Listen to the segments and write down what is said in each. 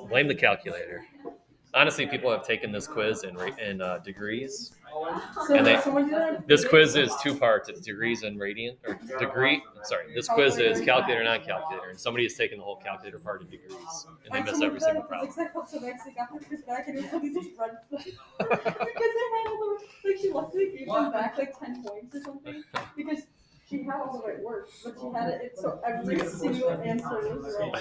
Blame the calculator. Honestly, people have taken this quiz in degrees, and this quiz is two parts. It's degrees and radian, or degree. Sorry, this quiz is calculator, non-calculator, and somebody has taken the whole calculator part of degrees, and they miss every single problem. She luckily gave them back like 10 points or something because she had all the right words, but she had it so every single answer was wrong.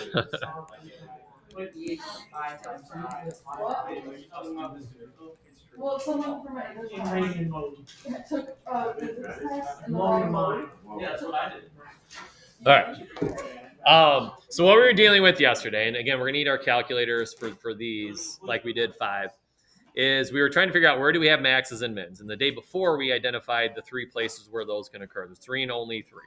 Well, someone from my English class took physics test in the wrong mode. Yeah, that's what I did. All right. So what we were dealing with yesterday, and again, we're gonna need our calculators for these, like we did 5, is we were trying to figure out where do we have maxes and mins. And the day before, we identified the 3 places where those can occur. There's 3 and only 3.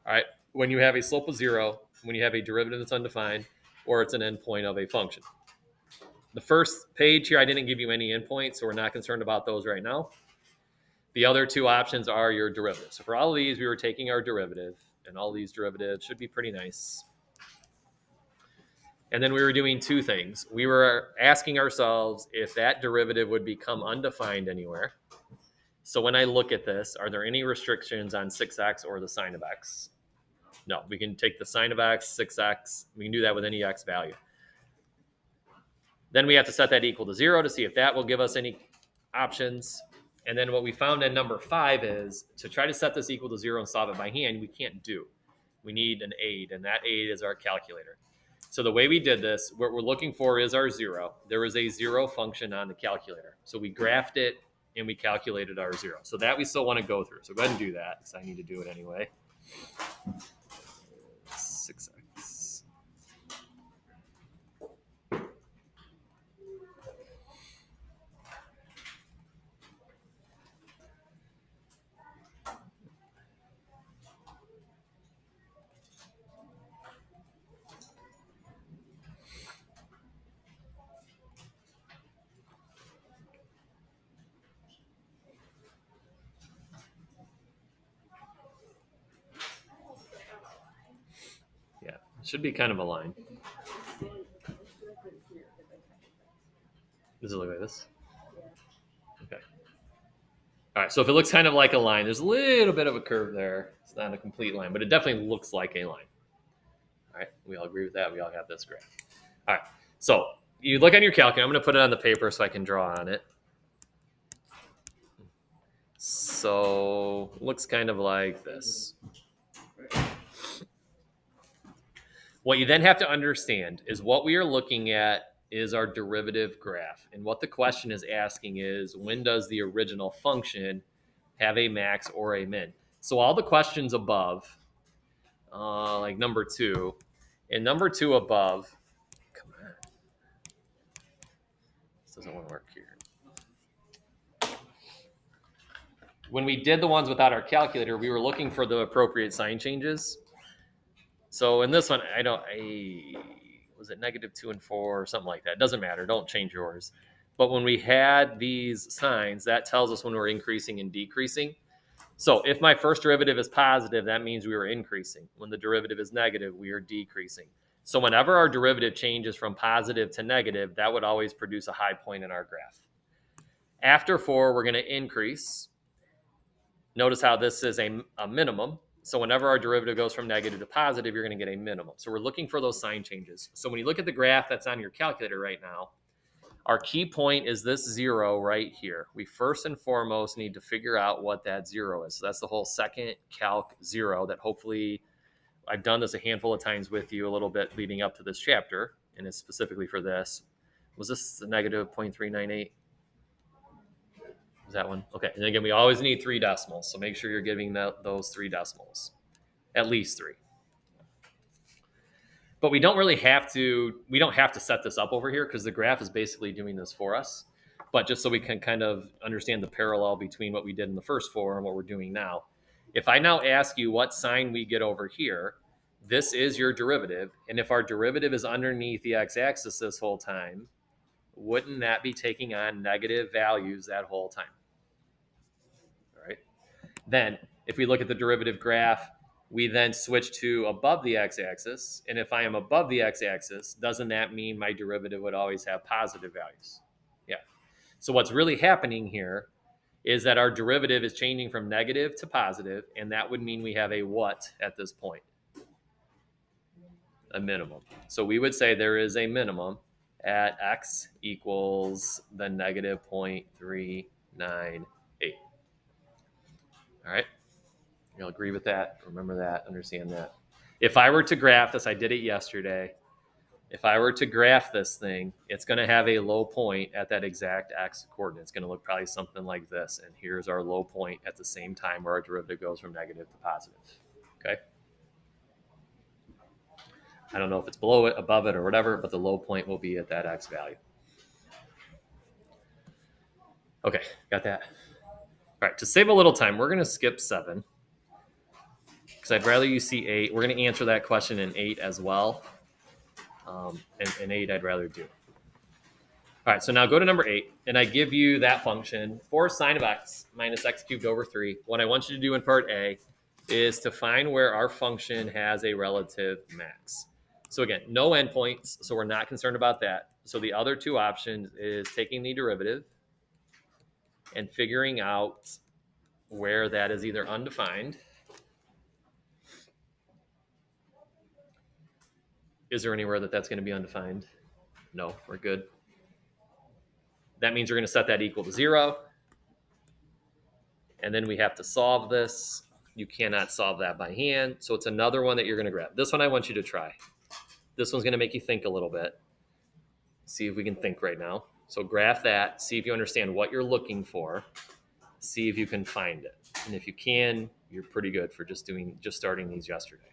All right. When you have a slope of 0, when you have a derivative that's undefined, or it's an endpoint of a function. The first page here, I didn't give you any endpoints, so we're not concerned about those right now. The other 2 options are your derivatives. So for all of these, we were taking our derivative, and all these derivatives should be pretty nice. And then we were doing 2 things. We were asking ourselves if that derivative would become undefined anywhere. So when I look at this, are there any restrictions on 6x or the sine of x? No, we can take the sine of x, 6x. We can do that with any x value. Then we have to set that equal to 0 to see if that will give us any options. And then what we found in number 5 is to try to set this equal to 0 and solve it by hand, we can't do. We need an aid, and that aid is our calculator. So the way we did this, what we're looking for is our 0. There is a 0 function on the calculator. So we graphed it, and we calculated our 0. So that we still want to go through. So go ahead and do that, because I need to do it anyway. 6x. Yeah, it should be kind of a line. Does it look like this? Okay. All right, so if it looks kind of like a line, there's a little bit of a curve there. It's not a complete line, but it definitely looks like a line. All right, we all agree with that. We all have this graph. All right, so you look on your calculator. I'm going to put it on the paper so I can draw on it. So it looks kind of like this. What you then have to understand is what we are looking at is our derivative graph. And what the question is asking is, when does the original function have a max or a min? So all the questions above, like number 2, and number 2 above, come on. This doesn't want to work here. When we did the ones without our calculator, we were looking for the appropriate sign changes. So in this one, was it -2 and 4 or something like that? It doesn't matter. Don't change yours. But when we had these signs, that tells us when we're increasing and decreasing. So if my first derivative is positive, that means we were increasing. When the derivative is negative, we are decreasing. So whenever our derivative changes from positive to negative, that would always produce a high point in our graph. After 4, we're going to increase. Notice how this is a minimum. So whenever our derivative goes from negative to positive, you're going to get a minimum. So we're looking for those sign changes. So when you look at the graph that's on your calculator right now, our key point is this 0 right here. We first and foremost need to figure out what that 0 is. So that's the whole second calc 0 that hopefully I've done this a handful of times with you a little bit leading up to this chapter, and it's specifically for this. Was this the -0.398? Is that one? Okay. And again, we always need 3 decimals. So make sure you're giving those 3 decimals, at least 3. But we don't have to set this up over here because the graph is basically doing this for us. But just so we can kind of understand the parallel between what we did in the first 4 and what we're doing now. If I now ask you what sign we get over here, this is your derivative. And if our derivative is underneath the x-axis this whole time, wouldn't that be taking on negative values that whole time? All right. Then, if we look at the derivative graph, we then switch to above the x-axis. And if I am above the x-axis, doesn't that mean my derivative would always have positive values? Yeah. So what's really happening here is that our derivative is changing from negative to positive, and that would mean we have a what at this point? A minimum. So we would say there is a minimum at x equals the negative 0.398. All right. You'll agree with that. Remember that. Understand that. If I were to graph this, I did it yesterday. If I were to graph this thing, it's going to have a low point at that exact x coordinate. It's going to look probably something like this. And here's our low point at the same time where our derivative goes from negative to positive. Okay. I don't know if it's below it, above it, or whatever, but the low point will be at that x value. Okay, got that? All right, to save a little time, we're going to skip 7 because I'd rather you see 8. We're going to answer that question in 8 as well. And 8 I'd rather do. All right, so now go to number 8, and I give you that function for sine of x minus x cubed over 3. What I want you to do in part A is to find where our function has a relative max. So again, no endpoints, so we're not concerned about that. So the other two options is taking the derivative and figuring out where that is either undefined. Is there anywhere that that's going to be undefined? No, we're good. That means you're going to set that equal to 0. And then we have to solve this. You cannot solve that by hand. So it's another one that you're going to grab. This one I want you to try. This one's going to make you think a little bit. See if we can think right now. So graph that. See if you understand what you're looking for. See if you can find it. And if you can, you're pretty good for just starting these yesterday.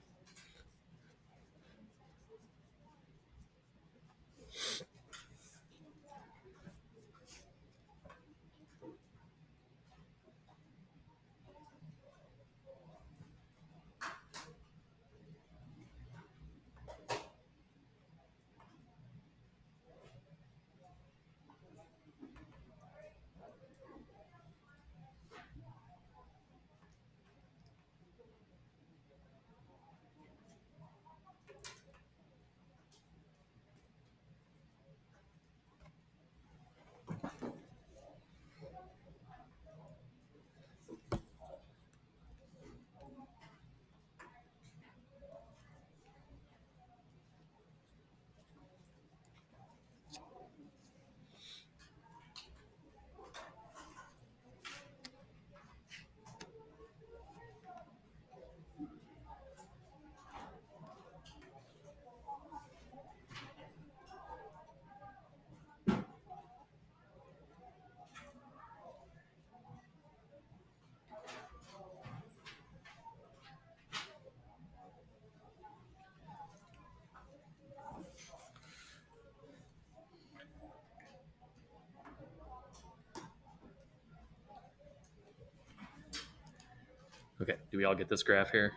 Okay, do we all get this graph here?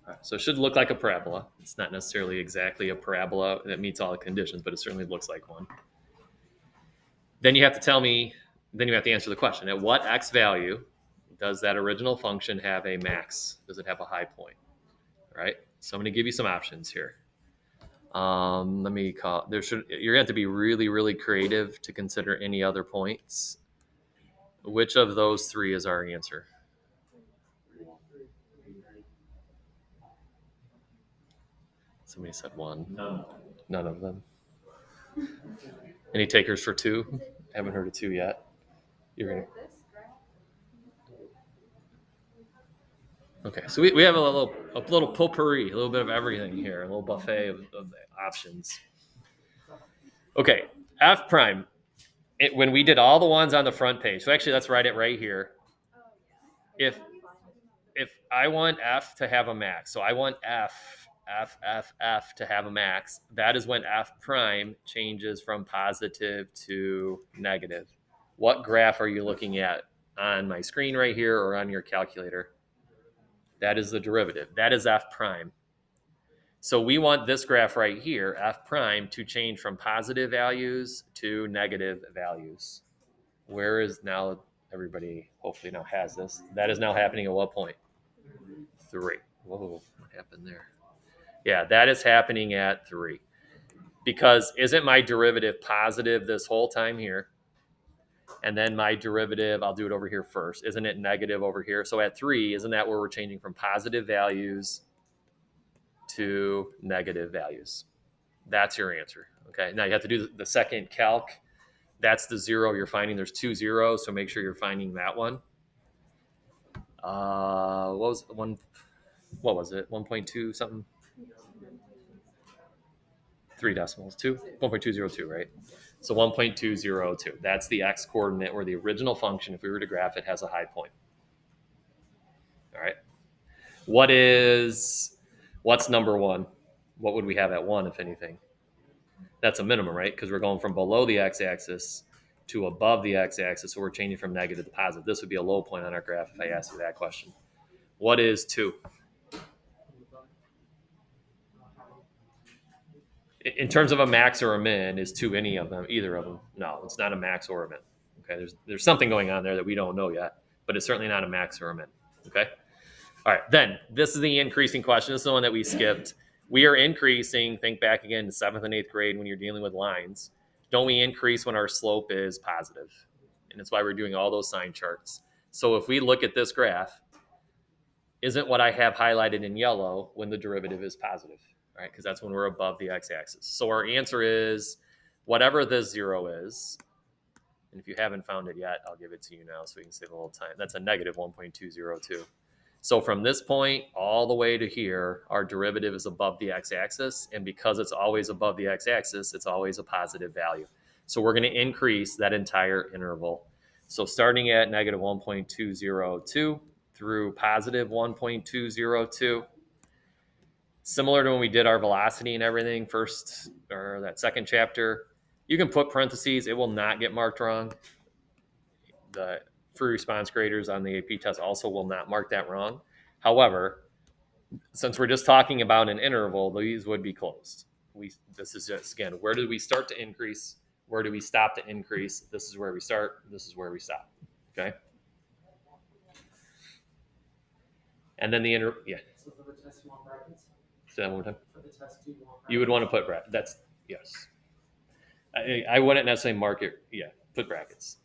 All right, so it should look like a parabola. It's not necessarily exactly a parabola that meets all the conditions, but it certainly looks like one. Then you have to tell me, then you have to answer the question, at what x value does that original function have a max? Does it have a high point? All right, so I'm going to give you some options here. You're going to have to be really, really creative to consider any other points. Which of those 3 is our answer? Somebody said 1. None of them. Any takers for 2? Haven't heard of 2 yet. You're gonna. Okay, so we have a little potpourri, a little bit of everything here, a little buffet of options. Okay, f prime. When we did all the ones on the front page, so actually let's write it right here. If I want f to have a max, so I want f to have a max, that is when f prime changes from positive to negative. What graph are you looking at on my screen right here or on your calculator? That is the derivative. That is f prime. So we want this graph right here, f prime, to change from positive values to negative values. Where is now, everybody hopefully now has this. That is now happening at what point? 3. Whoa, what happened there? Yeah, that is happening at 3. Because isn't my derivative positive this whole time here? And then my derivative, I'll do it over here first. Isn't it negative over here? So at 3, isn't that where we're changing from positive values to negative values? That's your answer. Okay, now you have to do the second calc. That's the 0 you're finding. There's 2 zeros, so make sure you're finding that one. What was it? 1.2 something? 3 decimals. 1.202, right? So 1.202. That's the x coordinate, or the original function, if we were to graph it, has a high point. All right. What's number 1? What would we have at 1, if anything? That's a minimum, right? Because we're going from below the x-axis to above the x-axis, so we're changing from negative to positive. This would be a low point on our graph if I asked you that question. What is 2? In terms of a max or a min, is 2 any of them, either of them? No, it's not a max or a min. Okay, there's something going on there that we don't know yet, but it's certainly not a max or a min. Okay. All right, then this is the increasing question. This is the one that we skipped. We are increasing. Think back again to 7th and 8th grade when you're dealing with lines. Don't we increase when our slope is positive? And that's why we're doing all those sign charts. So if we look at this graph, isn't what I have highlighted in yellow when the derivative is positive, right? Because that's when we're above the x-axis. So our answer is whatever this 0 is. And if you haven't found it yet, I'll give it to you now so we can save a little time. That's a negative 1.202. So from this point all the way to here, our derivative is above the x-axis. And because it's always above the x-axis, it's always a positive value. So we're going to increase that entire interval. So starting at negative 1.202 through positive 1.202, similar to when we did our velocity and everything first, or that second chapter, you can put parentheses. It will not get marked wrong. The free response graders on the AP test also will not mark that wrong. However, since we're just talking about an interval, these would be closed. This is just, again, where did we start to increase? Where do we stop to increase? This is where we start. This is where we stop. Okay. And then yeah. So for the test, you want brackets? Say that one more time. For the test, do you want brackets? You would want to put brackets. That's, yes. I wouldn't necessarily mark it. Yeah, put brackets.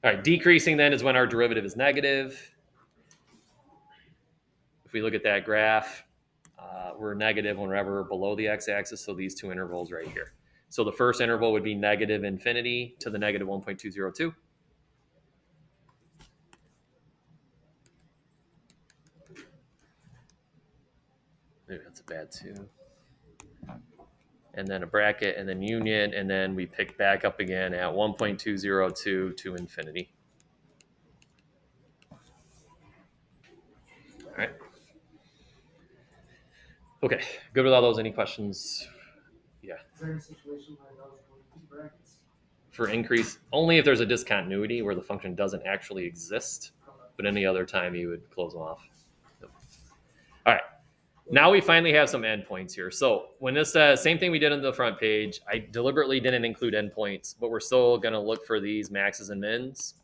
All right, decreasing then is when our derivative is negative. If we look at that graph, we're negative whenever we're below the x-axis, so these two intervals right here. So the first interval would be negative infinity to the negative 1.202. Maybe that's a bad 2. And then a bracket, and then union, and then we pick back up again at 1.202 to infinity. All right. Okay, good with all those. Any questions? Yeah. Is there any situation where those would be brackets? For increase, only if there's a discontinuity where the function doesn't actually exist, but any other time you would close them off. All right. Now we finally have some endpoints here. So when this says, same thing we did on the front page, I deliberately didn't include endpoints, but we're still going to look for these maxes and mins.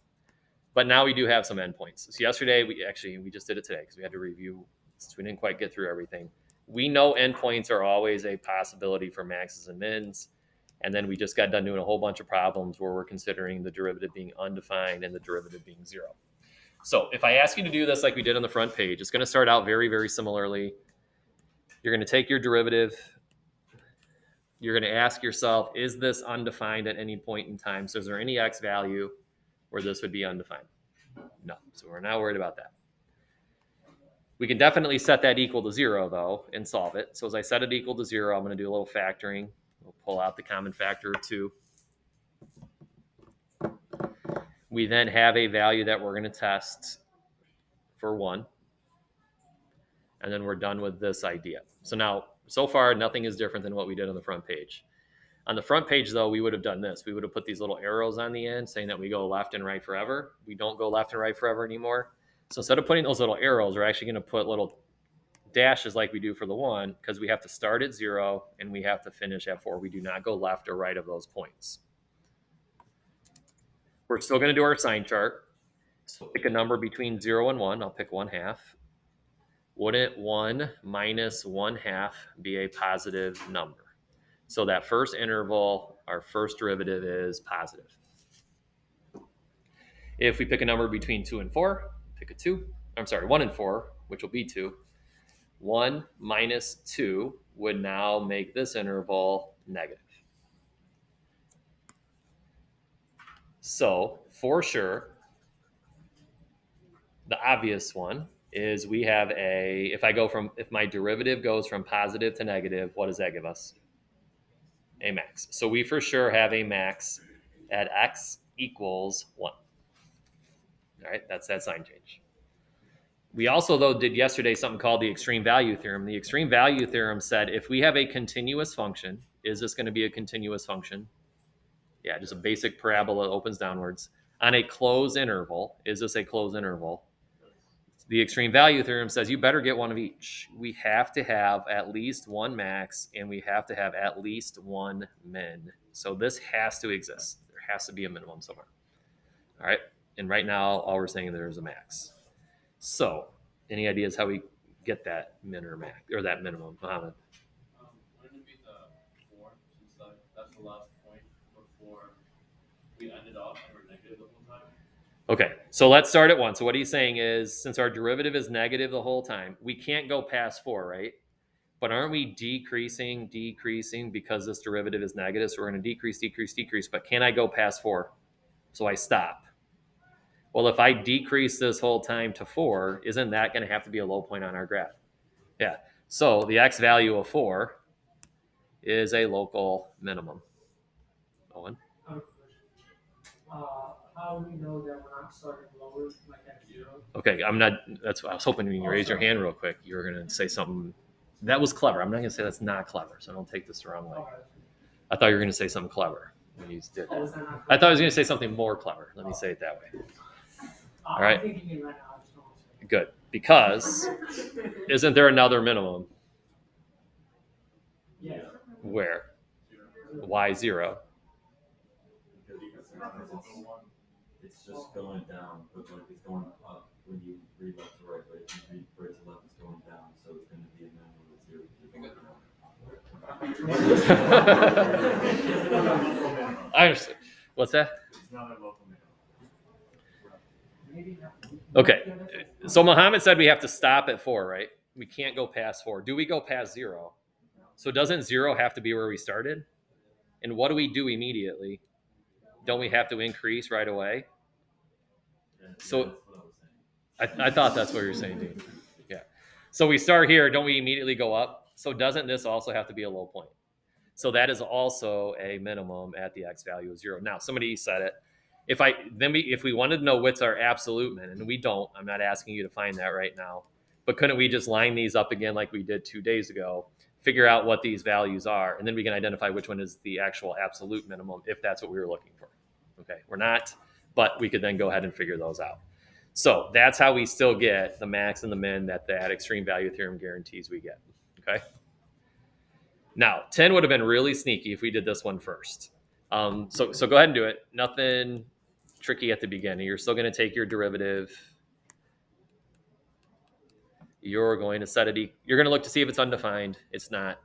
But now we do have some endpoints. So yesterday, we just did it today because we had to review, since we didn't quite get through everything. We know endpoints are always a possibility for maxes and mins. And then we just got done doing a whole bunch of problems where we're considering the derivative being undefined and the derivative being 0. So if I ask you to do this like we did on the front page, it's going to start out very, very similarly. You're going to take your derivative. You're going to ask yourself, is this undefined at any point in time? So is there any x value where this would be undefined? No. So we're not worried about that. We can definitely set that equal to 0, though, and solve it. So as I set it equal to 0, I'm going to do a little factoring. We'll pull out the common factor of 2. We then have a value that we're going to test for 1. And then we're done with this idea. So now, so far, nothing is different than what we did on the front page. On the front page, though, we would have done this. We would have put these little arrows on the end saying that we go left and right forever. We don't go left and right forever anymore. So instead of putting those little arrows, we're actually going to put little dashes like we do for the 1, because we have to start at 0 and we have to finish at 4. We do not go left or right of those points. We're still going to do our sign chart. So pick a number between 0 and 1. I'll pick 1/2. wouldn't 1 minus 1/2 be a positive number? So that first interval, our first derivative is positive. If we pick a number between 2 and 4, pick a 2. I'm sorry, 1 and 4, which will be 2. 1 minus 2 would now make this interval negative. So for sure, the obvious one is we have if my derivative goes from positive to negative, what does that give us? A max. So we for sure have a max at x equals 1. All right, that's that sign change. We also, though, did yesterday something called the extreme value theorem. The extreme value theorem said if we have a continuous function, is this going to be a continuous function? Yeah, just a basic parabola that opens downwards. On a closed interval, is this a closed interval? The extreme value theorem says you better get one of each. We have to have at least one max, and we have to have at least one min. So this has to exist. There has to be a minimum somewhere. All right, and right now, all we're saying there's a max. So, any ideas how we get that min or max, or that minimum, Mohammed? Wouldn't it be the 4, since that's the last point before we ended off and we're negative the whole time? Okay, so let's start at 1. So what he's saying is, since our derivative is negative the whole time, we can't go past 4, right? But aren't we decreasing because this derivative is negative? So we're going to decrease. But can I go past 4? So I stop. Well, if I decrease this whole time to 4, isn't that going to have to be a low point on our graph? Yeah. So the x value of 4 is a local minimum. Owen? How do we know that we're not starting lower, like at 0? Okay, I was hoping when you raise your hand real quick, you were going to say something. That was clever. I'm not going to say that's not clever, so don't take this the wrong way. I thought you were going to say something clever when you did Oh, that. is that not I thought I was going to say something more clever. Let me say it that way. All right. I'm thinking it right now. I just don't want to say Good. Because isn't there another minimum? it. Yeah. Where? Why 0? It's just going down, but like it's going up when you read left to right, but if you read right to left, it's going down, so it's going to be a minimum of 0. I understand. What's that? It's not a local minimum. Maybe not. Okay. So Muhammad said we have to stop at 4, right? We can't go past 4. Do we go past 0? So doesn't 0 have to be where we started? And what do we do immediately? Don't we have to increase right away? So- That's what I was saying. I thought that's what you were saying, Dean. Yeah. So we start here. Don't we immediately go up? So doesn't this also have to be a low point? So that is also a minimum at the x value of 0. Now, somebody said it. If we wanted to know what's our absolute min, and we don't, I'm not asking you to find that right now, but couldn't we just line these up again like we did 2 days ago, figure out what these values are, and then we can identify which one is the actual absolute minimum if that's what we were looking for. Okay, we're not, but we could then go ahead and figure those out. So that's how we still get the max and the min that extreme value theorem guarantees we get. Okay. Now, 10 would have been really sneaky if we did this one first. So go ahead and do it. Nothing tricky at the beginning. You're still going to take your derivative. You're going to set it. You're going to look to see if it's undefined. It's not.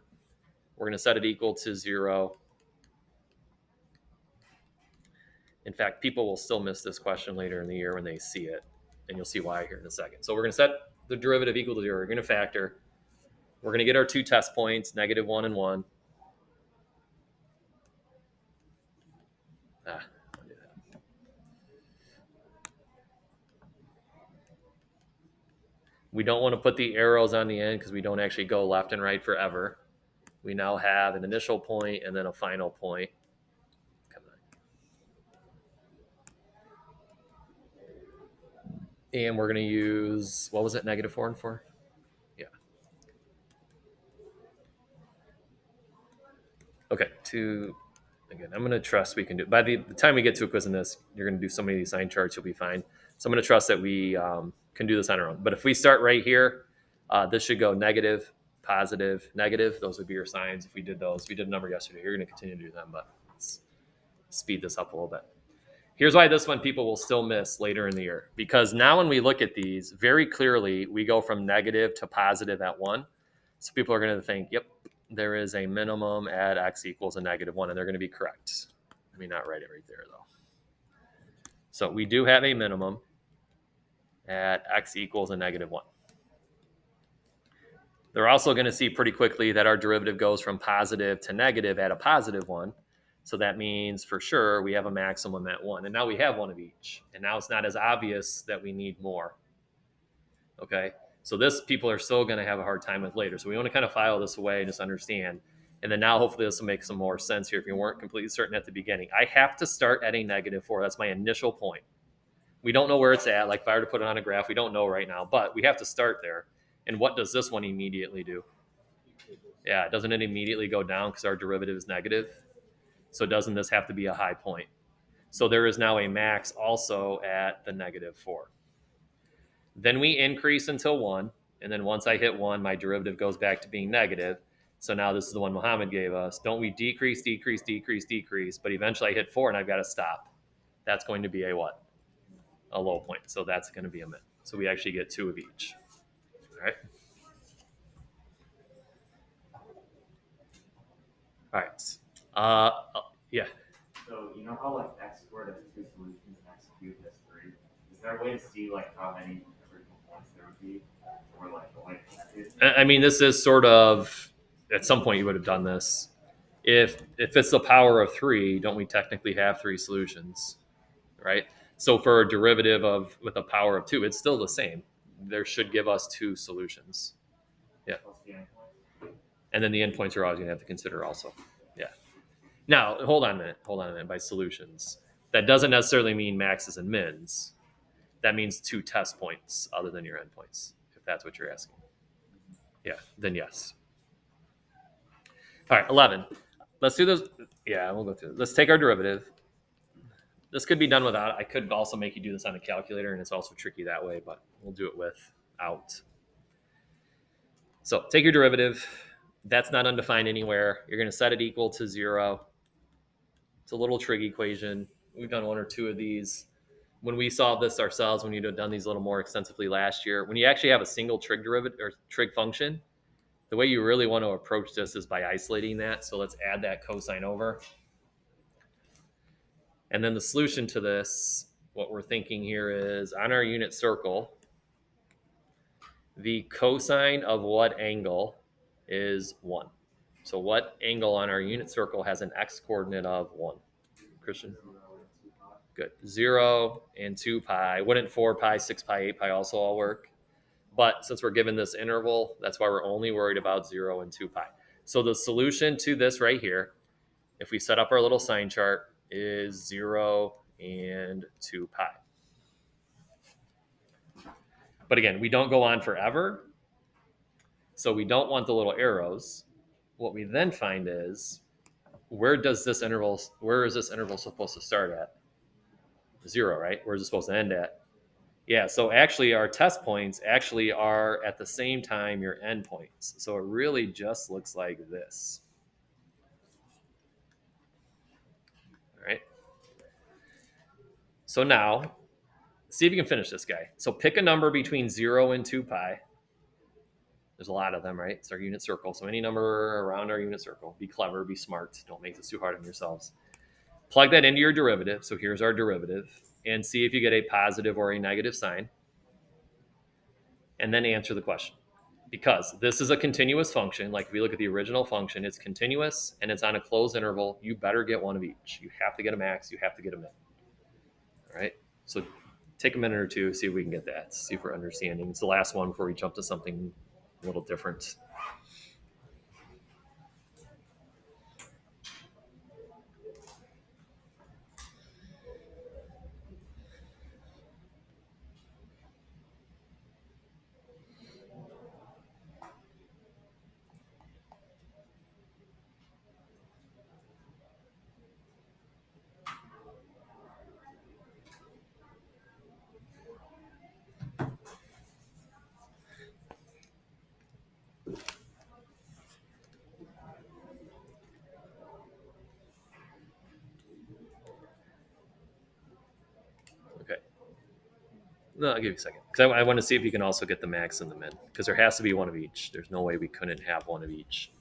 We're going to set it equal to 0. In fact, people will still miss this question later in the year when they see it, and you'll see why here in a second. So we're going to set the derivative equal to 0. We're going to factor. We're going to get our 2 test points, -1 and 1. I'll do that. We don't want to put the arrows on the end because we don't actually go left and right forever. We now have an initial point and then a final point. Come on. And we're going to use, what was it, -4 and 4? Yeah. Okay, again, I'm going to trust we can do, by the time we get to a quiz in this, you're going to do so many of these sign charts, you'll be fine. So I'm going to trust that we can do this on our own. But if we start right here, this should go negative, positive, negative. Those would be your signs if we did those. We did a number yesterday. You're going to continue to do them, but let's speed this up a little bit. Here's why this one people will still miss later in the year. Because now when we look at these, very clearly we go from negative to positive at 1. So people are going to think, yep, there is a minimum at x equals a -1, and they're going to be correct. Let me not write it right there, though. So we do have a minimum at x equals a -1. They're also going to see pretty quickly that our derivative goes from positive to negative at a +1. So that means for sure we have a maximum at 1. And now we have one of each. And now it's not as obvious that we need more. Okay? So this people are still going to have a hard time with later. So we want to kind of file this away and just understand. And then now hopefully this will make some more sense here if you weren't completely certain at the beginning. I have to start at a -4. That's my initial point. We don't know where it's at. Like if I were to put it on a graph, we don't know right now. But we have to start there. And what does this one immediately do? Yeah, doesn't it immediately go down because our derivative is negative? So doesn't this have to be a high point? So there is now a max also at the -4. Then we increase until 1. And then once I hit 1, my derivative goes back to being negative. So now this is the one Muhammad gave us. Don't we decrease, decrease, decrease, decrease, but eventually I hit 4 and I've got to stop. That's going to be a what? A low point. So that's going to be a min. So we actually get 2 of each. All right. All right. Yeah. So you know how like x squared has 2 solutions and x cubed has 3? Is there a way to see like how many original points there would be, or like the way connected? I mean, this is sort of at some point you would have done this. If it's the power of 3, don't we technically have 3 solutions, right? So for a derivative of with a power of 2, it's still the same. There should give us 2 solutions. Yeah. Plus the endpoints? And then the endpoints are always going to have to consider also. Yeah. Now, hold on a minute. By solutions, that doesn't necessarily mean maxes and mins. That means 2 test points other than your endpoints, if that's what you're asking. Yeah, then yes. All right, 11. Let's do those. Yeah, we'll go through it. Let's take our derivative. This could be done without. I could also make you do this on a calculator, and it's also tricky that way, but we'll do it without. So take your derivative. That's not undefined anywhere. You're going to set it equal to 0. It's a little trig equation. We've done 1 or 2 of these. When we solved this ourselves, when you'd have done these a little more extensively last year, when you actually have a single trig derivative or trig function, the way you really want to approach this is by isolating that. So let's add that cosine over. And then the solution to this, what we're thinking here is on our unit circle, the cosine of what angle is 1. So what angle on our unit circle has an x coordinate of 1? Christian? Good. 0 and 2 pi. Wouldn't 4 pi, 6 pi, 8 pi also all work? But since we're given this interval, that's why we're only worried about 0 and 2 pi. So the solution to this right here, if we set up our little sign chart, is 0 and 2 pi. But again, we don't go on forever. So we don't want the little arrows. What we then find is, where is this interval supposed to start at? 0, right? Where is it supposed to end at? Yeah, so actually our test points actually are at the same time your endpoints. So it really just looks like this. All right. So now, see if you can finish this guy. So pick a number between 0 and 2 pi. There's a lot of them, right? It's our unit circle. So any number around our unit circle. Be clever, be smart. Don't make this too hard on yourselves. Plug that into your derivative. So here's our derivative. And see if you get a positive or a negative sign. And then answer the question. Because this is a continuous function. Like if we look at the original function, it's continuous and it's on a closed interval. You better get one of each. You have to get a max. You have to get a min. All right? So take a minute or two, see if we can get that. See if we're understanding. It's the last one before we jump to something a little different. No, I'll give you a second because I want to see if you can also get the max and the min because there has to be one of each. There's no way we couldn't have one of each.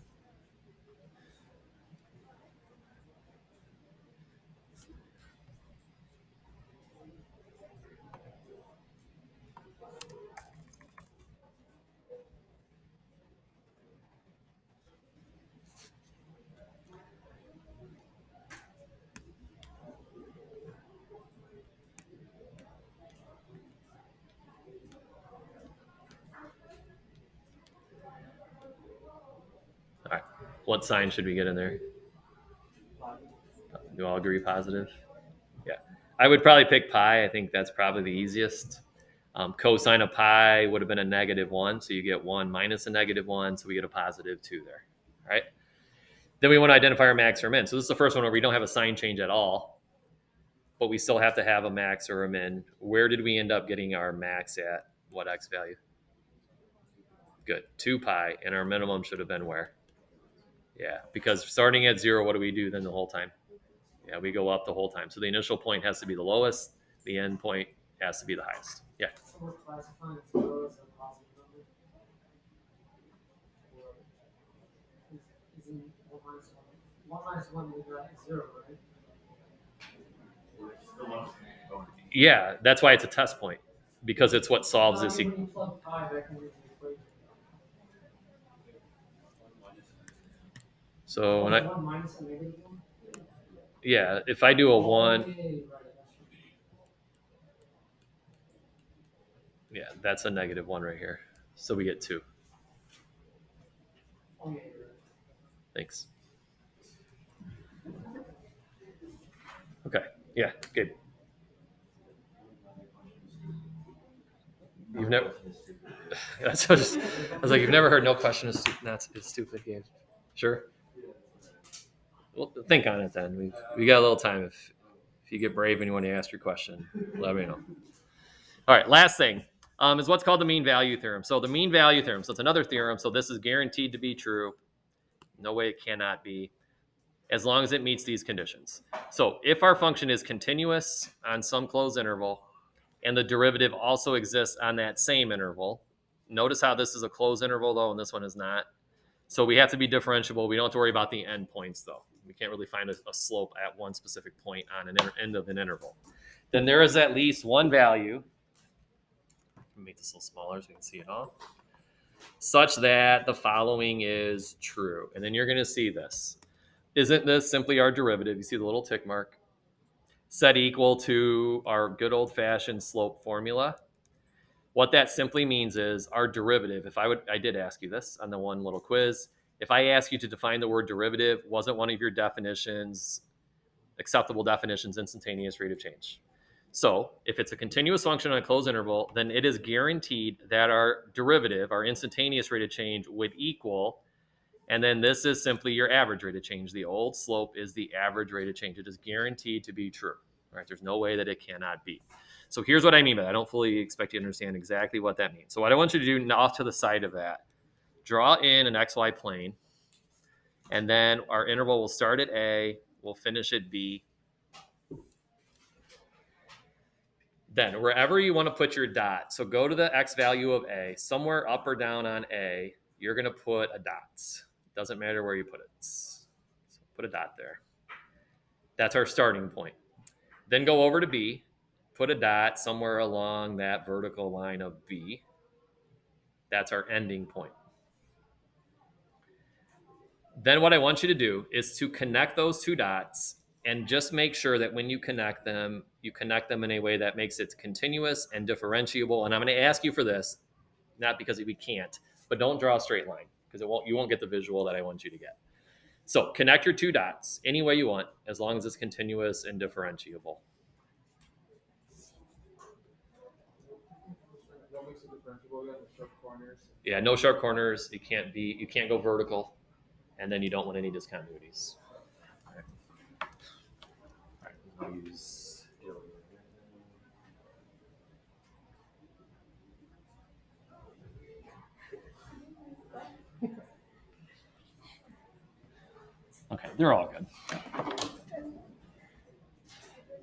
All right. What sign should we get in there? Do all agree positive? Yeah. I would probably pick pi. I think that's probably the easiest. Cosine of pi would have been a -1, so you get 1 minus a -1, so we get a +2 there. All right. Then we want to identify our max or min. So this is the first one where we don't have a sign change at all, but we still have to have a max or a min. Where did we end up getting our max at? What x value? Good. 2 pi, and our minimum should have been where? Yeah, because starting at 0, what do we do then the whole time? Yeah, we go up the whole time. So the initial point has to be the lowest. The end point has to be the highest. Yeah. So we're classifying 0 as a positive number. Isn't 1 minus 1? 1 minus 1 we got 0, right? Still love going. Yeah, that's why it's a test point because it's what solves this. When you plug pi back into the equation. So when I 1 minus a -1? yeah, if I do a 1, Okay, right, that's right. yeah, that's a -1 right here. So we get 2. Oh, yeah, you're right. Thanks. Okay. Yeah. Good. You've never. That's what I was like, you've never heard no question is stupid game. Sure. Well, think on it then. We got a little time. If you get brave and you want to ask your question, let me know. All right. Last thing is what's called the mean value theorem. So the mean value theorem. So it's another theorem. So this is guaranteed to be true. No way it cannot be, as long as it meets these conditions. So if our function is continuous on some closed interval, and the derivative also exists on that same interval. Notice how this is a closed interval though, and this one is not. So we have to be differentiable. We don't have to worry about the endpoints though. We can't really find a slope at one specific point on an end of an interval. Then there is at least one value. Let me make this a little smaller so we can see it all. Such that the following is true. And then you're going to see this. Isn't this simply our derivative? You see the little tick mark? Set equal to our good old-fashioned slope formula. What that simply means is our derivative, I did ask you this on the one little quiz. If I ask you to define the word derivative, wasn't one of your definitions, acceptable definitions, instantaneous rate of change. So if it's a continuous function on a closed interval, then it is guaranteed that our derivative, our instantaneous rate of change, would equal, and then this is simply your average rate of change. The old slope is the average rate of change. It is guaranteed to be true. Right? There's no way that it cannot be. So here's what I mean by that. I don't fully expect you to understand exactly what that means. So what I want you to do off to the side of that, draw in an XY plane, and then our interval will start at A, we'll finish at B. Then wherever you want to put your dot, so go to the X value of A, somewhere up or down on A, you're going to put a dot. Doesn't matter where you put it. So put a dot there. That's our starting point. Then go over to B, put a dot somewhere along that vertical line of B. That's our ending point. Then what I want you to do is to connect those two dots and just make sure that when you connect them in a way that makes it continuous and differentiable. And I'm going to ask you for this, not because we can't, but don't draw a straight line because you won't get the visual that I want you to get. So connect your two dots any way you want, as long as it's continuous and differentiable. What makes it differentiable? We got the sharp corners. Yeah, no sharp corners. You can't go vertical, and then you don't want any discontinuities. All right. I'll use. Okay, they're all good.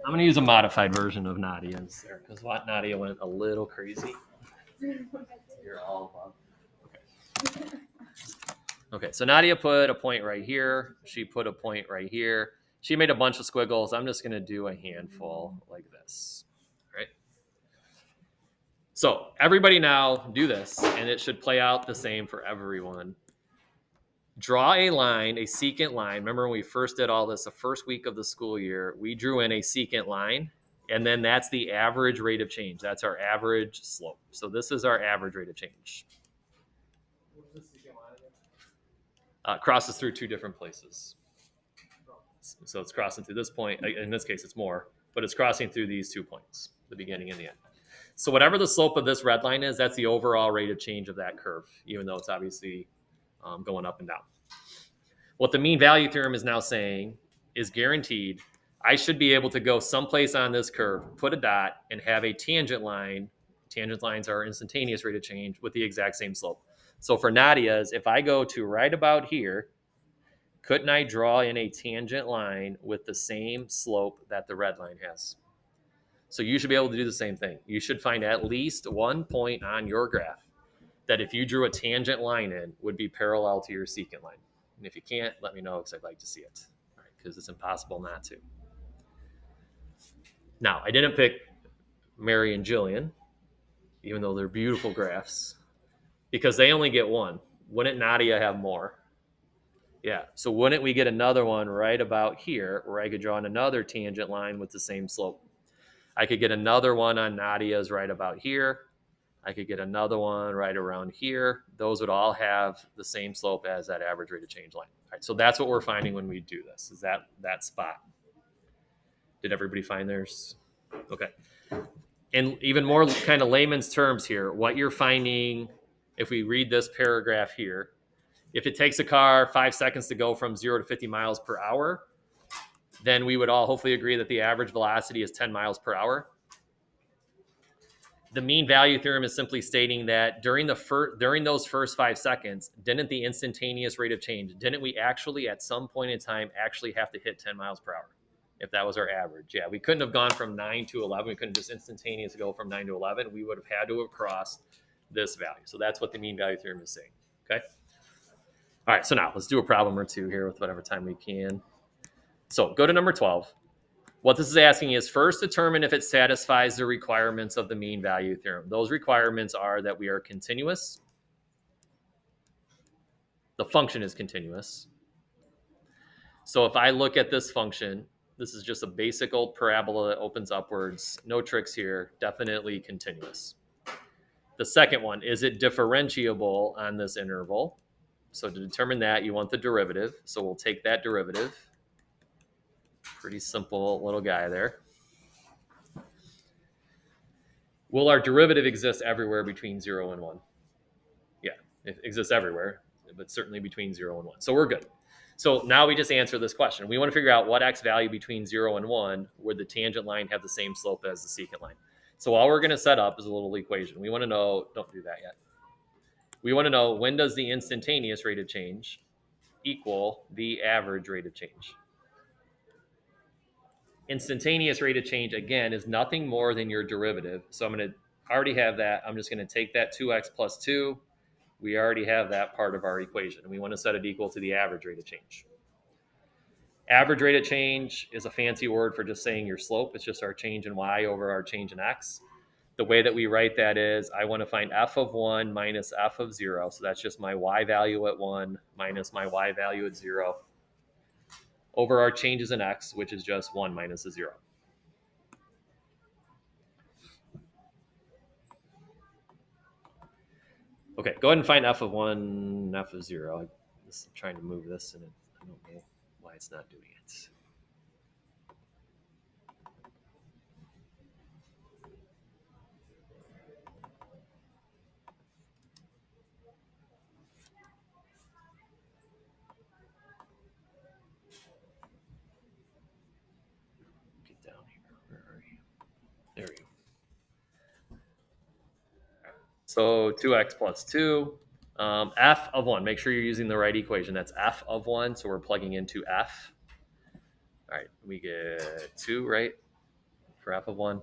I'm going to use a modified version of Nadia's there because Nadia went a little crazy. You're all above. Okay, so Nadia put a point right here. She put a point right here. She made a bunch of squiggles. I'm just going to do a handful like this. All right. So everybody now do this, and it should play out the same for everyone. Draw a line, a secant line. Remember when we first did all this, the first week of the school year, we drew in a secant line, and then that's the average rate of change. That's our average slope. So this is our average rate of change. Crosses through two different places. So it's crossing through this point. In this case, it's more, but it's crossing through these 2 points, the beginning and the end. So whatever the slope of this red line is, that's the overall rate of change of that curve, even though it's obviously going up and down. What the mean value theorem is now saying is guaranteed. I should be able to go someplace on this curve, put a dot, and have a tangent line. Tangent lines are instantaneous rate of change with the exact same slope. So for Nadia's, if I go to right about here, couldn't I draw in a tangent line with the same slope that the red line has? So you should be able to do the same thing. You should find at least one point on your graph that if you drew a tangent line in would be parallel to your secant line. And if you can't, let me know because I'd like to see it, because it's impossible not to. Now, I didn't pick Mary and Jillian, even though they're beautiful graphs, because they only get one. Wouldn't Nadia have more? Yeah, so wouldn't we get another one right about here where I could draw in another tangent line with the same slope? I could get another one on Nadia's right about here. I could get another one right around here. Those would all have the same slope as that average rate of change line. All right, so that's what we're finding when we do this, is that spot. Did everybody find theirs? Okay. In even more kind of layman's terms here, what you're finding, if we read this paragraph here, if it takes a car 5 seconds to go from 0 to 50 miles per hour, then we would all hopefully agree that the average velocity is 10 miles per hour. The mean value theorem is simply stating that during those first 5 seconds, didn't the instantaneous rate of change, didn't we actually at some point in time actually have to hit 10 miles per hour? If that was our average. Yeah, we couldn't have gone from 9 to 11. We couldn't just instantaneously go from 9 to 11. We would have had to have crossed this value. So that's what the mean value theorem is saying. Okay. All right, so now let's do a problem or two here with whatever time we can. So go to number 12. What this is asking is first determine if it satisfies the requirements of the mean value theorem. Those requirements are that we are continuous. The function is continuous. So if I look at this function, this is just a basic old parabola that opens upwards. No tricks here, definitely continuous. The second one, is it differentiable on this interval? So to determine that, you want the derivative. So we'll take that derivative. Pretty simple little guy there. Will our derivative exist everywhere between 0 and 1? Yeah, it exists everywhere, but certainly between 0 and 1. So we're good. So now we just answer this question. We want to figure out what x value between 0 and 1 would the tangent line have the same slope as the secant line. So all we're going to set up is a little equation. We want to know, don't do that yet. We want to know, when does the instantaneous rate of change equal the average rate of change? Instantaneous rate of change, again, is nothing more than your derivative. So I'm going to already have that. I'm just going to take that 2x plus 2. We already have that part of our equation, and we want to set it equal to the average rate of change. Average rate of change is a fancy word for just saying your slope. It's just our change in y over our change in x. The way that we write that is I want to find f of 1 minus f of 0. So that's just my y value at 1 minus my y value at 0 over our changes in x, which is just 1 minus a 0. Okay, go ahead and find f of 1, f of 0. I'm trying to move this, and I don't know why it's not doing it. Get down here. Where are you? There we go. So 2x plus 2. F of 1. Make sure you're using the right equation. That's f of 1. So we're plugging into f. All right, we get 2, right? for f of 1.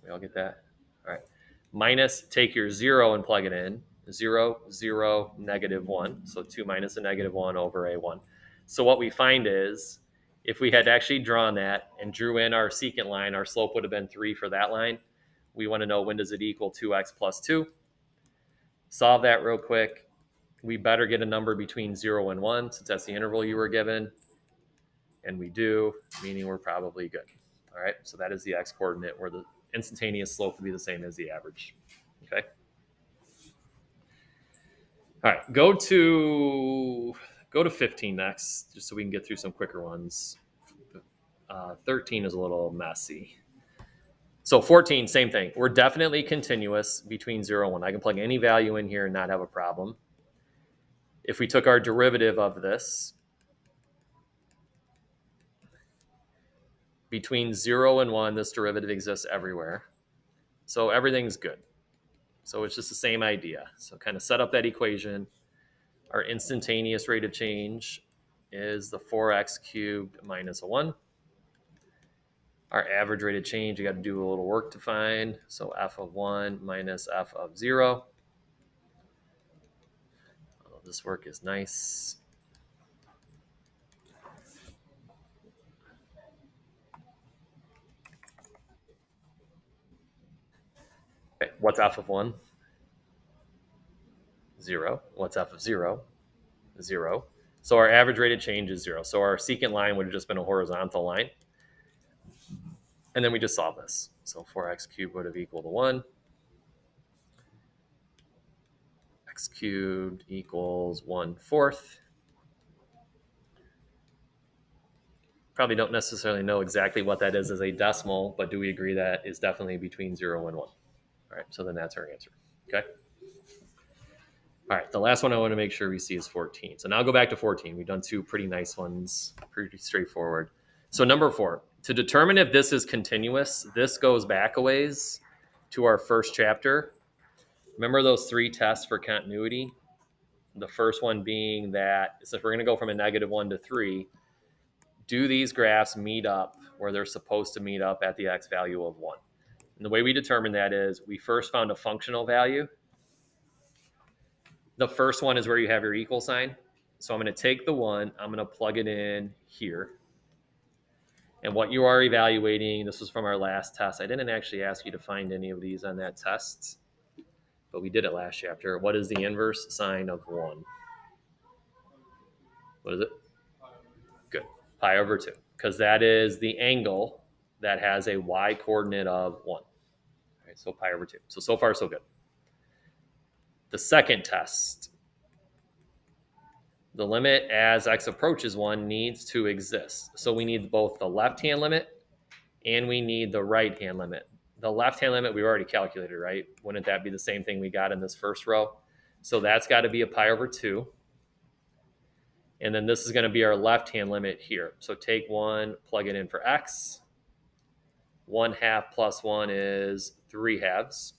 We all get that? All right. Minus, take your 0 and plug it in. 0, 0, negative 1. So 2 minus a negative 1 over a1. So what we find is, if we had actually drawn that and drew in our secant line, our slope would have been 3 for that line. We want to know, when does it equal 2x plus 2? Solve that real quick. We better get a number between 0 and 1, since that's the interval you were given. And we do, meaning we're probably good. All right, so that is the x-coordinate where the instantaneous slope would be the same as the average. Okay. All right, go to 15 next, just so we can get through some quicker ones. 13 is a little messy. So 14, same thing. We're definitely continuous between 0 and 1. I can plug any value in here and not have a problem. If we took our derivative of this, between 0 and 1, this derivative exists everywhere. So everything's good. So it's just the same idea. So kind of set up that equation. Our instantaneous rate of change is the 4x cubed minus a 1. Our average rate of change, you got to do a little work to find. So f of 1 minus f of 0. Oh, this work is nice. Okay, what's f of 1? 0. What's f of 0? 0. So our average rate of change is 0. So our secant line would have just been a horizontal line. And then we just solve this. So 4x cubed would have equaled to 1. X cubed equals 1/4. Probably don't necessarily know exactly what that is as a decimal, but do we agree that is definitely between 0 and 1? All right, so then that's our answer. Okay. All right, the last one I want to make sure we see is 14. So now I'll go back to 14. We've done two pretty nice ones, pretty straightforward. So number 4, to determine if this is continuous, this goes back a ways to our first chapter. Remember those 3 tests for continuity? The first one being that, so if we're going to go from a -1 to 3, do these graphs meet up where they're supposed to meet up at the x value of 1? And the way we determine that is we first found a functional value. The first one is where you have your equal sign. So I'm going to take the 1, I'm going to plug it in here. And what you are evaluating, this was from our last test. I didn't actually ask you to find any of these on that test, but we did it last chapter. What is the inverse sine of 1? What is it? Good. Pi over 2. Because that is the angle that has a y coordinate of 1. All right, so pi over 2. So far, so good. The second test, the limit as x approaches 1 needs to exist. So we need both the left-hand limit and we need the right-hand limit. The left-hand limit we already calculated, right? Wouldn't that be the same thing we got in this first row? So that's got to be a pi over 2. And then this is going to be our left-hand limit here. So take 1, plug it in for x. 1/2 plus 1 is 3/2.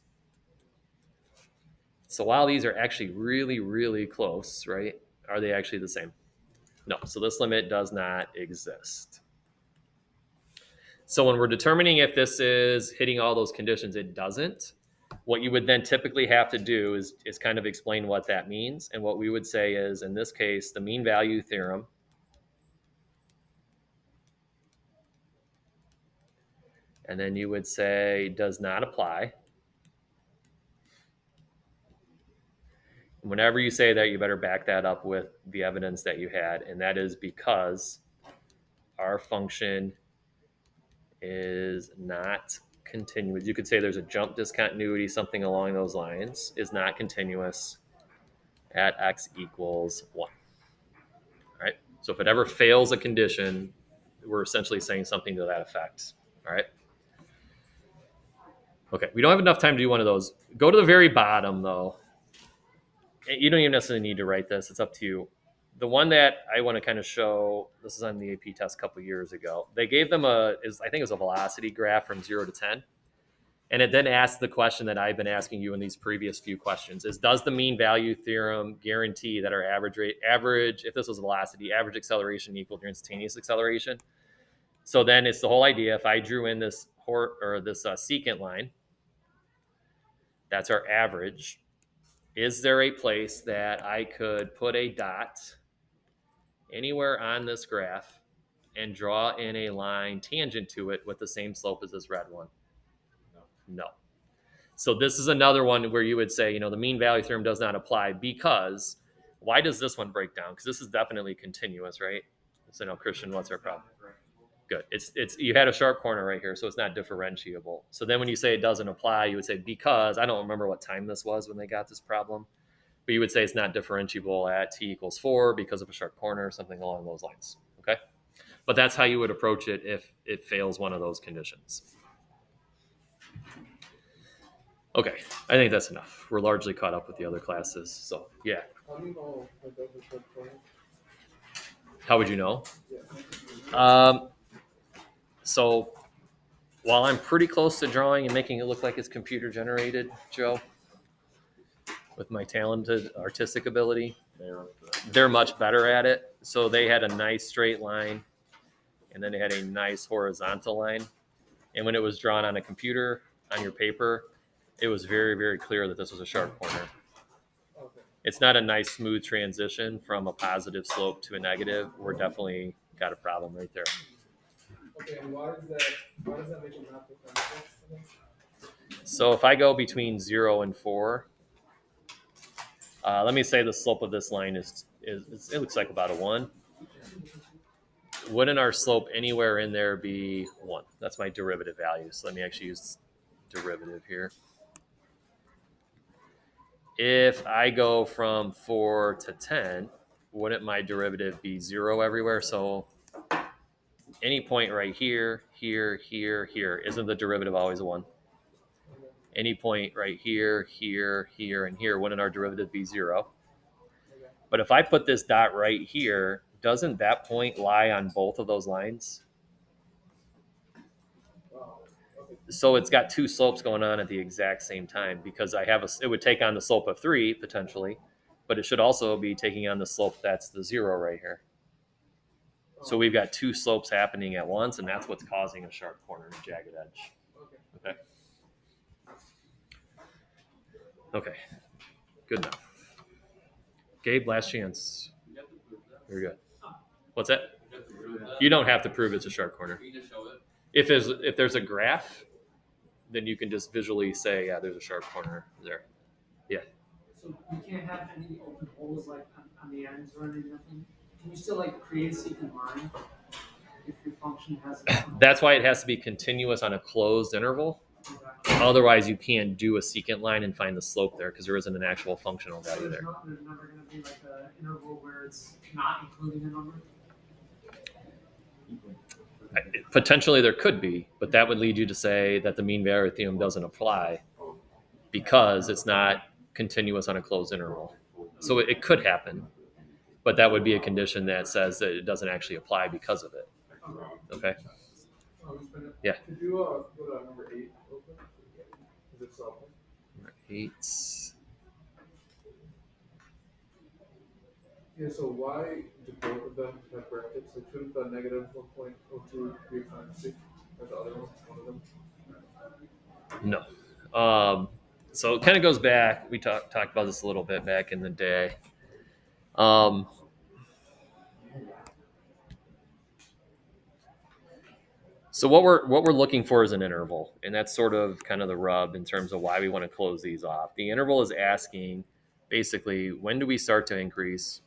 So while these are actually really, really close, right? Are they actually the same? No, so this limit does not exist. So when we're determining if this is hitting all those conditions, it doesn't. What you would then typically have to do is kind of explain what that means. And what we would say is, in this case, the mean value theorem and then you would say does not apply. Whenever you say that, you better back that up with the evidence that you had, and that is because our function is not continuous. You could say there's a jump discontinuity, something along those lines, is not continuous at x equals 1. All right, so if it ever fails a condition, we're essentially saying something to that effect. All right. Okay, we don't have enough time to do one of those. Go to the very bottom, though. You don't even necessarily need to write this. It's up to you. The one that I want to kind of show, this is on the AP test a couple years ago. They gave them I think it was a velocity graph from 0 to 10. And it then asked the question that I've been asking you in these previous few questions is, does the mean value theorem guarantee that our average, if this was velocity, average acceleration equal to instantaneous acceleration? So then it's the whole idea. If I drew in this secant line. That's our average. Is there a place that I could put a dot anywhere on this graph and draw in a line tangent to it with the same slope as this red one? No. So this is another one where you would say, the mean value theorem does not apply because why does this one break down? Because this is definitely continuous, right? So now, Christian, what's our problem? Good. It's you had a sharp corner right here, so it's not differentiable. So then when you say it doesn't apply, you would say because I don't remember what time this was when they got this problem, but you would say it's not differentiable at t equals 4 because of a sharp corner or something along those lines. Okay, but that's how you would approach it if it fails one of those conditions. Okay, I think that's enough. We're largely caught up with the other classes, so yeah. How do you know that that's a short corner? How would you know? Yeah. So while I'm pretty close to drawing and making it look like it's computer generated, Joe, with my talented artistic ability, they're much better at it. So they had a nice straight line, and then they had a nice horizontal line. And when it was drawn on a computer, on your paper, it was very, very clear that this was a sharp corner. Okay. It's not a nice smooth transition from a positive slope to a negative. We're definitely got a problem right there. Okay, and why does that make it not differentiable? So if I go between 0 and 4, let me say the slope of this line is it looks like about a 1. Wouldn't our slope anywhere in there be 1? That's my derivative value. So let me actually use derivative here. If I go from 4 to 10, wouldn't my derivative be 0 everywhere? So any point right here, here, here, here, isn't the derivative always a 1? Any point right here, here, here, and here, wouldn't our derivative be 0? But if I put this dot right here, doesn't that point lie on both of those lines? So it's got two slopes going on at the exact same time because it would take on the slope of 3 potentially, but it should also be taking on the slope that's the 0 right here. So we've got two slopes happening at once, and that's what's causing a sharp corner and a jagged edge. Okay. Okay. Good enough. Gabe, last chance. Very good. What's that? You don't have to prove it's a sharp corner. You just show it. If there's a graph, then you can just visually say, yeah, there's a sharp corner there. Yeah. So you can't have any open holes like on the ends or anything? Can you still like create a secant line if your function has That's why it has to be continuous on a closed interval. Otherwise, you can't do a secant line and find the slope there because there isn't an actual functional value there. There's never going to be like an interval where it's not including a number? Potentially there could be, but that would lead you to say that the mean value theorem doesn't apply because it's not continuous on a closed interval. So it could happen, but that would be a condition that says that it doesn't actually apply because of it. Okay? Yeah. Could you go to number 8 real quick? Is it solvable? 8. Yeah, so why do both of them have brackets? Like, shouldn't the negative 1.02 be times as the other one of them? No. So it kind of goes back. We talked about this a little bit back in the day. So what we're looking for is an interval, and that's sort of kind of the rub in terms of why we want to close these off. The interval is asking basically when do we start to increase?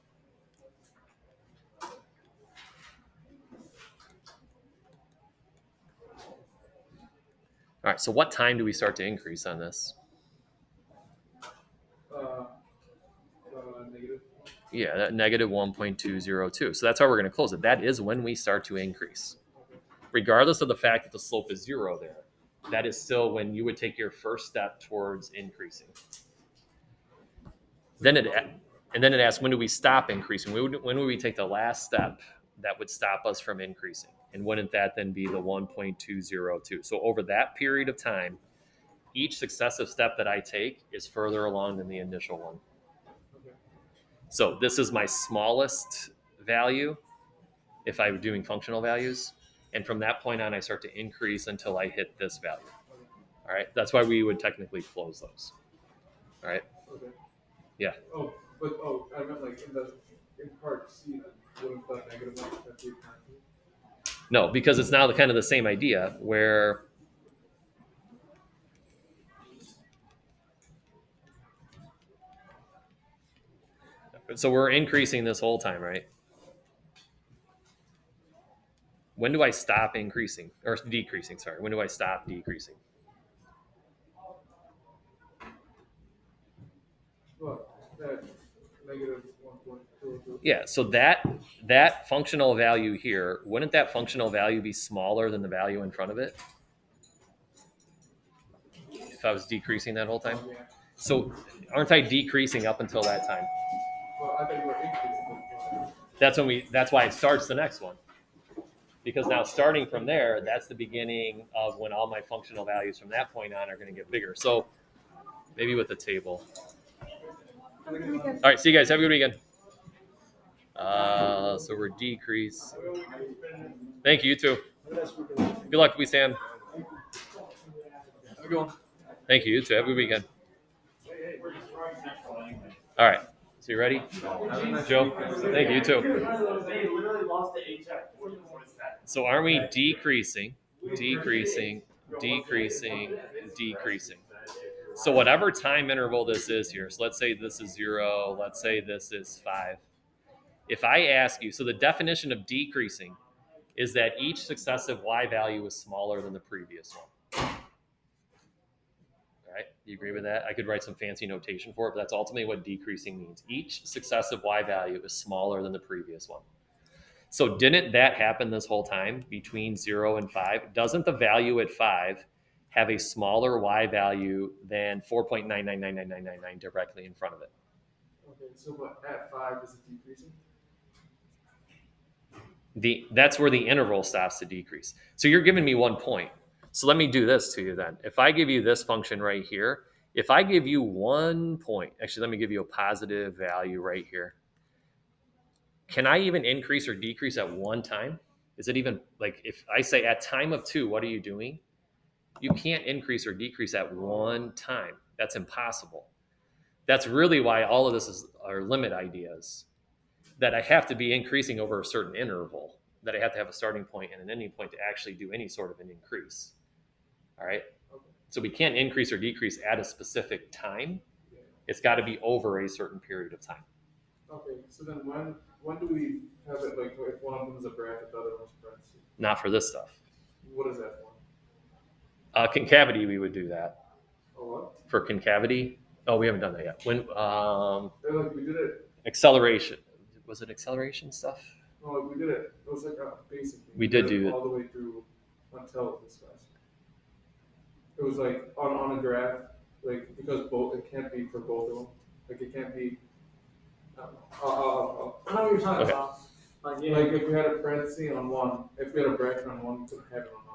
All right, so what time do we start to increase on this? Negative. Yeah, that negative 1.202. So that's how we're going to close it. That is when we start to increase. Regardless of the fact that the slope is 0 there, that is still when you would take your first step towards increasing. Then it asks, when do we stop increasing? When would we take the last step that would stop us from increasing? And wouldn't that then be the 1.202? So over that period of time, each successive step that I take is further along than the initial one. So this is my smallest value if I'm doing functional values. And from that point on, I start to increase until I hit this value. All right. That's why we would technically close those. All right. Okay. Yeah. Oh, I meant like in part C, then wouldn't that negative one have to be constant? No, because it's now kind of the same idea where so we're increasing this whole time, right? When do I stop increasing or decreasing? Sorry. When do I stop decreasing? Well, that negative 1.22. Yeah. So that functional value here, wouldn't that functional value be smaller than the value in front of it? If I was decreasing that whole time? Yeah. So aren't I decreasing up until that time? Well, I thought you were increasing. That's why it starts the next one. Because now starting from there, that's the beginning of when all my functional values from that point on are going to get bigger. So maybe with the table. Have a good weekend. All right, see you guys. Have a good weekend. So we're decrease. Thank you, you too. Good luck to you, Sam. Have a good one. Thank you, you too. Have a good weekend. All right. So you ready? Joe? Thank you, you too. They literally lost the HF. So aren't we decreasing, decreasing, decreasing, decreasing? So whatever time interval this is here, so let's say this is 0, let's say this is 5. If I ask you, so the definition of decreasing is that each successive y value is smaller than the previous one. All right, do you agree with that? I could write some fancy notation for it, but that's ultimately what decreasing means. Each successive y value is smaller than the previous one. So didn't that happen this whole time between 0 and 5? Doesn't the value at 5 have a smaller y value than 4.9999999 directly in front of it? Okay, so but at 5 is it decreasing? That's where the interval stops to decrease. So you're giving me 1 point. So let me do this to you then. If I give you this function right here, if I give you 1 point, actually let me give you a positive value right here. Can I even increase or decrease at one time? Is it even like if I say at time of 2, what are you doing? You can't increase or decrease at one time. That's impossible. That's really why all of this are limit ideas, that I have to be increasing over a certain interval, that I have to have a starting point and an ending point to actually do any sort of an increase. All right. Okay. So we can't increase or decrease at a specific time. Yeah. It's got to be over a certain period of time. Okay, so then when do we have it, like, if one of them is a bracket, the other one's parentheses? Not for this stuff. What is that for? Concavity, we would do that. Oh, what? For concavity, oh, we haven't done that yet. When They're like, we did it, acceleration, was it acceleration stuff? no, like, we did it, it was like a basic thing. We did do it. All the way through until this class. It was like on a graph, like, because it can't be for both of them. Like, it can't be, I don't know. I know what you're talking Okay. about. Like, yeah. Like, if we had a parenthesis on one, if we had a bracket on one, we couldn't have it on another.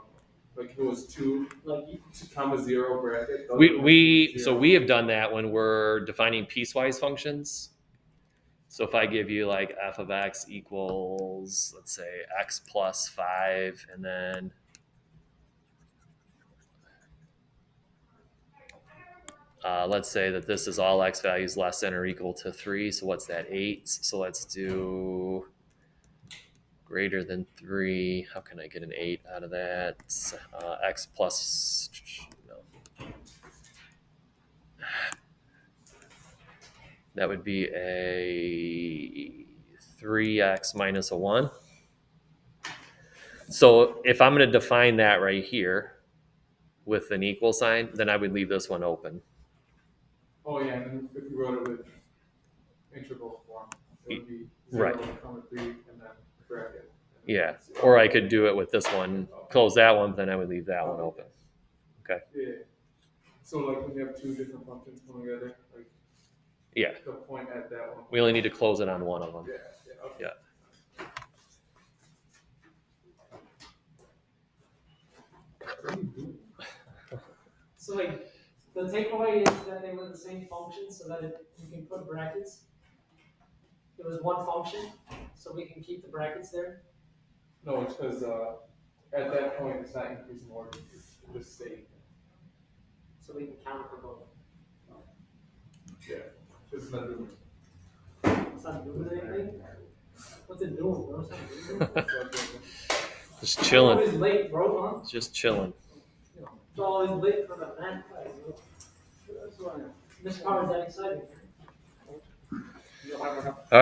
Like, if it was 2, like, 0 bracket. the other one We was so 0. we have done that when we're defining piecewise functions. So if I give you like f of x equals, let's say x plus 5, and then let's say that this is all x values less than or equal to 3. So what's that? 8. So let's do greater than 3. How can I get an 8 out of that? X plus, no. That would be a 3x minus a 1. So if I'm going to define that right here with an equal sign, then I would leave this one open. Oh, yeah, and then if you wrote it with integral form, it would be 0, Right. 3, and then bracket. Yeah. Or I could do it with this one, close that one, then I would leave that one open. Yeah. So like when you have 2 different functions coming together, like Yeah. the point at that one. We only need to close it on one of them. Yeah, yeah, okay. Yeah. So like, the takeaway is that they were the same function, so that you can put brackets. It was one function, so we can keep the brackets there. No, it's because at that point, it's not increasing mortgage, it's just staying. So we can count for both. Yeah. It's not doing It's not doing anything? What's it doing, bro? It's not doing anything. Just chilling. Always late, bro, huh? Just chilling. It's always late for the man. That's why. This car is that exciting.